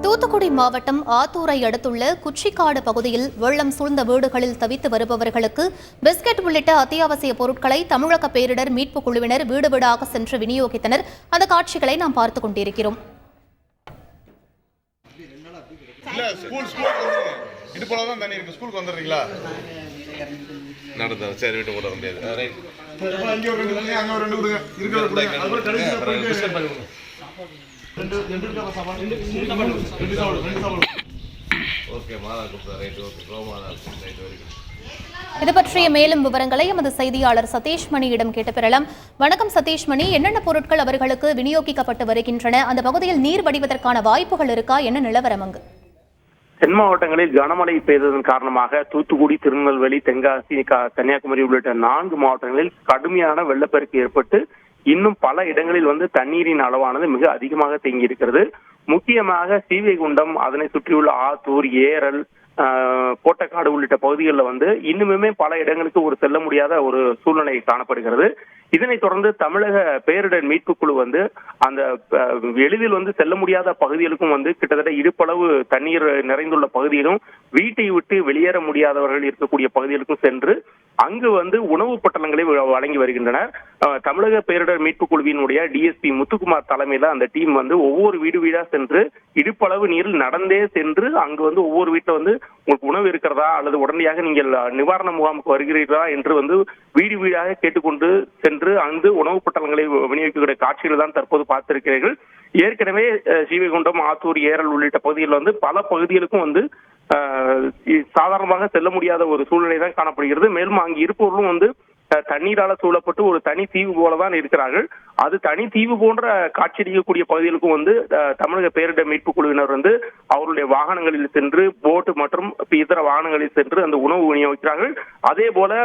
தூத்துக்குடி மாவட்டம் ஆத்தூரை அடுத்துள்ள குச்சிக்காடு பகுதியில் வெள்ளம் சூழ்ந்த வீடுகளில் தவித்து வருபவர்களுக்கு பிஸ்கெட் உள்ளிட்ட அத்தியாவசிய பொருட்களை தமிழக பேரிடர் மீட்புக் குழுவினர் வீடு வீடாக சென்று விநியோகித்தனர். அந்த காட்சிகளை நாம் பார்த்துக் கொண்டிருக்கிறோம். இது பற்றிய மேலும் விவரங்களை எமது செய்தியாளர் சதீஷ் மணியிடம் கேட்டு பெறலாம். வணக்கம் சதீஷ் மணி, என்னென்ன பொருட்கள் அவர்களுக்கு விநியோகிக்கப்பட்டு வருகின்றன? அந்த பகுதியில் நீர் வடிவதற்கான வாய்ப்புகள் இருக்கா? என்ன நிலவரம் அங்கு? தென் மாவட்டங்களில் கனமழை பெய்ததன் காரணமாக தூத்துக்குடி, திருநெல்வேலி, தென்காசி, கன்னியாகுமரி உள்ளிட்ட 4 மாவட்டங்களில் கடுமையான வெள்ளப்பெருக்கு ஏற்பட்டு இன்னும் பல இடங்களில் தண்ணீரின் அளவானது மிக அதிகமாக தேங்கி இருக்கிறது. முக்கியமாக ஸ்ரீவைகுண்டம், அதனை சுற்றியுள்ள ஆத்தூர், ஏரல், கோட்டக்காடு உள்ளிட்ட பகுதிகளில் இன்னுமே பல இடங்களுக்கு ஒரு செல்ல முடியாத ஒரு சூழ்நிலை காணப்படுகிறது. இதனைத் தொடர்ந்து தமிழக பேரிடர் மீட்பு குழு அந்த எளிதில் செல்ல முடியாத பகுதிகளுக்கும் கிட்டத்தட்ட இடுப்பளவு தண்ணீர் நிறைந்துள்ள பகுதியிலும் வீட்டை விட்டு வெளியேற முடியாதவர்கள் இருக்கக்கூடிய பகுதிகளுக்கும் சென்று அங்கு உணவு பொட்டலங்களை வழங்கி வருகின்றனர். தமிழக பேரிடர் மீட்பு குழுவினுடைய டிஎஸ்பி முத்துக்குமார் தலைமையில அந்த டீம் ஒவ்வொரு வீடு வீடா சென்று இடுப்பளவு நீரில் நடந்தே சென்று அங்கு ஒவ்வொரு வீட்டுல உங்களுக்கு உணவு இருக்கிறதா அல்லது உடனடியாக நீங்கள் நிவாரண முகாமுக்கு வருகிறீர்களா என்று வீடு வீடாக கேட்டுக்கொண்டு சென்று அங்கு உணவு பொட்டலங்களை விநியோகிக்கக்கூடிய காட்சிகள் தான் தற்போது பார்த்திருக்கிறீர்கள். ஏற்கனவே ஸ்ரீவைகுண்டம், ஆத்தூர், ஏரல் உள்ளிட்ட பகுதிகளில் பல பகுதிகளுக்கும் சாதாரணமாக செல்ல முடியாத ஒரு சூழ்நிலை தான் காணப்படுகிறது. மேலும் அங்கு இருப்பவர்களும் தண்ணீரால சூழப்பட்டு ஒரு தனி தீவு போலதான் இருக்கிறார்கள். அது தனி தீவு போன்ற காட்சியளிக்கக்கூடிய பகுதிகளுக்கும் தமிழக பேரிடர் மீட்பு குழுவினர் அவருடைய வாகனங்களில் சென்று போட்டு மற்றும் இதர வாகனங்களில் சென்று அந்த உணவு விநியோகிக்கிறார்கள். அதே போல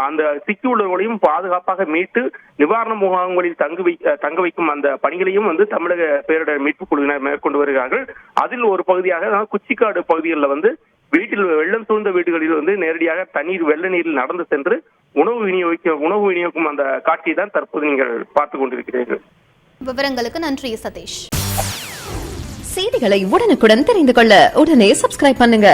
அந்த சிக்கியுள்ளவர்களையும் பாதுகாப்பாக மீட்டு நிவாரண முகாம்களில் தங்க வைக்கும் அந்த பணிகளையும் தமிழக பேரிடர் மீட்பு குழுவினர் மேற்கொண்டு வருகிறார்கள். அதில் ஒரு பகுதியாக குச்சிக்காடு பகுதிகளில் வீட்டில் வெள்ளம் சூழ்ந்த வீடுகளில் நேரடியாக தண்ணீர் வெள்ள நீரில் நடந்து சென்று உணவு விநியோகிக்கும் அந்த காட்சியை தான் தற்போது நீங்கள் பார்த்துக் கொண்டிருக்கிறீர்கள். விவரங்களுக்கு நன்றி சதீஷ். செய்திகளை உடனுக்குடன் தெரிந்து கொள்ள உடனே சப்ஸ்கிரைப் பண்ணுங்க.